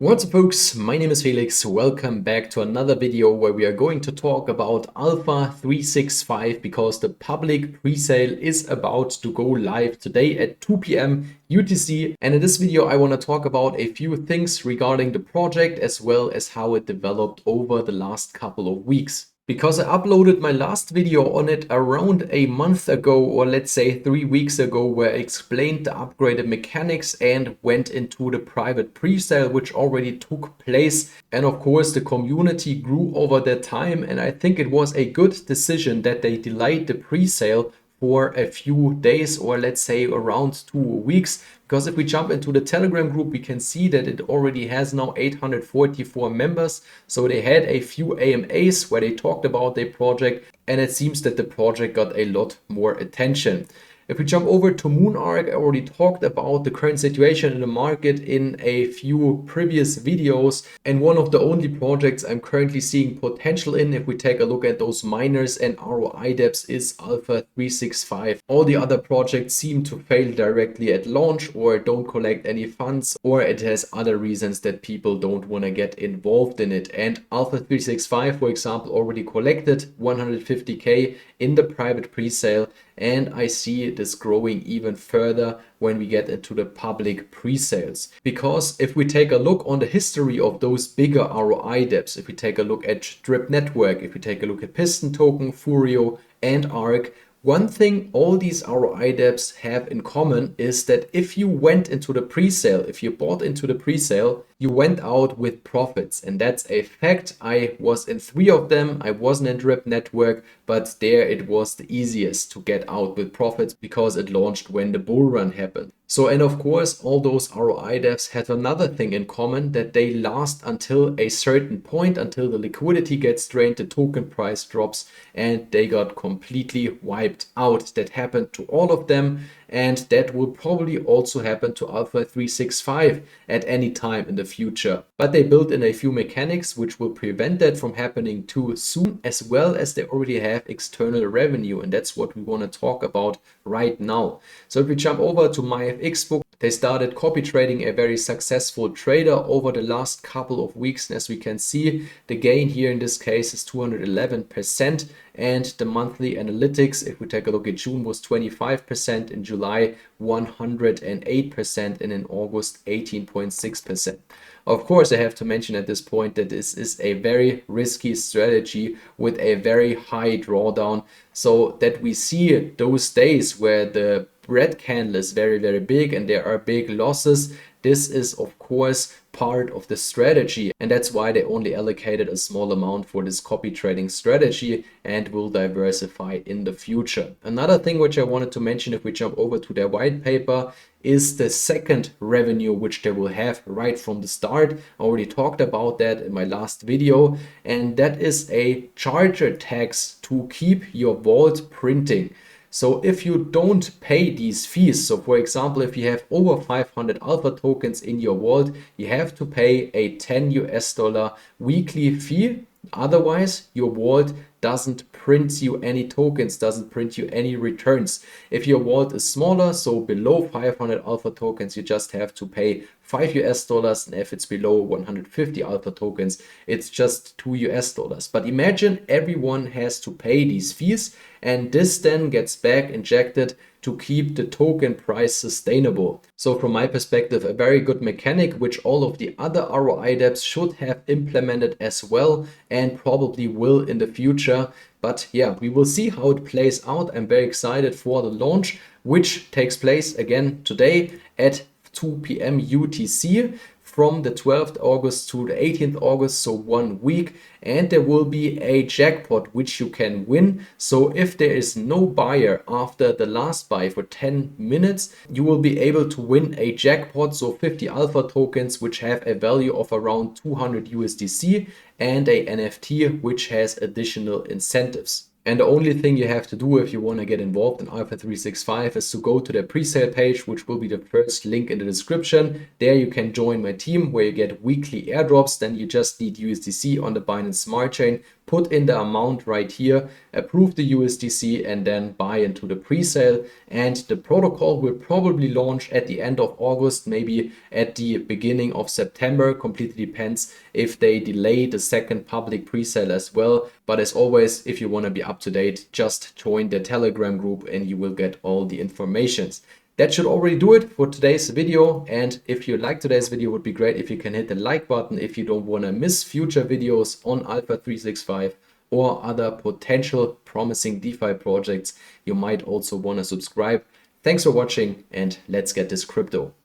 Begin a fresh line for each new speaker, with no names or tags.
What's up folks, my name is Felix. Welcome back to another video where we are going to talk about ALPHA365 because the public pre-sale is about to go live today at 2 p.m. UTC. And in this video I want to talk about a few things regarding the project as well as how it developed over the last couple of weeks. Because I uploaded my last video on it around a month ago, or let's say 3 weeks ago, where I explained the upgraded mechanics and went into the private pre-sale which already took place. And of course the community grew over that time, and I think it was a good decision that they delayed the pre-sale for a few days, or let's say around 2 weeks. Because if we jump into the Telegram group, we can see that it already has now 844 members. So they had a few AMAs where they talked about their project, and it seems that the project got a lot more attention. If we jump over to Moonark, I already talked about the current situation in the market in a few previous videos, and one of the only projects I'm currently seeing potential in, if we take a look at those miners and ROI depths, is ALPHA365. All the other projects seem to fail directly at launch or don't collect any funds, or it has other reasons that people don't want to get involved in it. And ALPHA365, for example, already collected 150k in the private pre-sale, and I see this growing even further when we get into the public pre-sales. Because if we take a look on the history of those bigger ROI depths, if we take a look at Drip Network, if we take a look at Piston Token, Furio and ARC, one thing all these ROI depths have in common is that if you went into the pre-sale, if you bought into the pre-sale, you went out with profits, and that's a fact. I was in 3 of them. I wasn't in Drip Network, but there it was the easiest to get out with profits because it launched when the bull run happened. So, and of course, all those ROI devs had another thing in common, that they last until a certain point, until the liquidity gets drained, the token price drops, and they got completely wiped out. That happened to all of them, and that will probably also happen to ALPHA365 at any time in the future. But they built in a few mechanics which will prevent that from happening too soon, as well as they already have external revenue, and that's what we want to talk about right now. So if we jump over to MyFX book, they started copy trading, a very successful trader over the last couple of weeks. And as we can see, the gain here in this case is 211%. And the monthly analytics, if we take a look at June, was 25%, in July 108%, and in August 18.6%. Of course, I have to mention at this point that this is a very risky strategy with a very high drawdown, so that we see those days where the red candle is very, very big and there are big losses. This is of course part of the strategy, and that's why they only allocated a small amount for this copy trading strategy and will diversify in the future. Another thing which I wanted to mention, if we jump over to their white paper, is the second revenue which they will have right from the start. I already talked about that in my last video, and that is a charger tax to keep your vault printing. So if you don't pay these fees, so for example, if you have over 500 alpha tokens in your vault, you have to pay a $10 weekly fee. Otherwise, your vault doesn't print you any tokens, doesn't print you any returns. If your vault is smaller, so below 500 alpha tokens, you just have to pay $5, and if it's below 150 alpha tokens, it's just $2. But imagine everyone has to pay these fees, and this then gets back injected to keep the token price sustainable. So from my perspective, a very good mechanic which all of the other ROI dApps should have implemented as well, and probably will in the future. But yeah, we will see how it plays out. I'm very excited for the launch, which takes place again today at 2 p.m. UTC from the 12th August to the 18th August, so 1 week, and there will be a jackpot which you can win. So if there is no buyer after the last buy for 10 minutes, you will be able to win a jackpot, so 50 alpha tokens which have a value of around 200 USDC, and a NFT which has additional incentives. And the only thing you have to do if you want to get involved in ALPHA365 is to go to their pre-sale page, which will be the first link in the description. There you can join my team where you get weekly airdrops. Then you just need USDC on the Binance Smart Chain, put in the amount right here, approve the USDC, and then buy into the pre-sale. And the protocol will probably launch at the end of August, maybe at the beginning of September. Completely depends if they delay the second public pre-sale as well. But as always, if you want to be up to date, just join the Telegram group and you will get all the informations. That should already do it for today's video. And if you like today's video, it would be great if you can hit the like button if you don't want to miss future videos on ALPHA365 or other potential promising DeFi projects. You might also want to subscribe. Thanks for watching and let's get this crypto.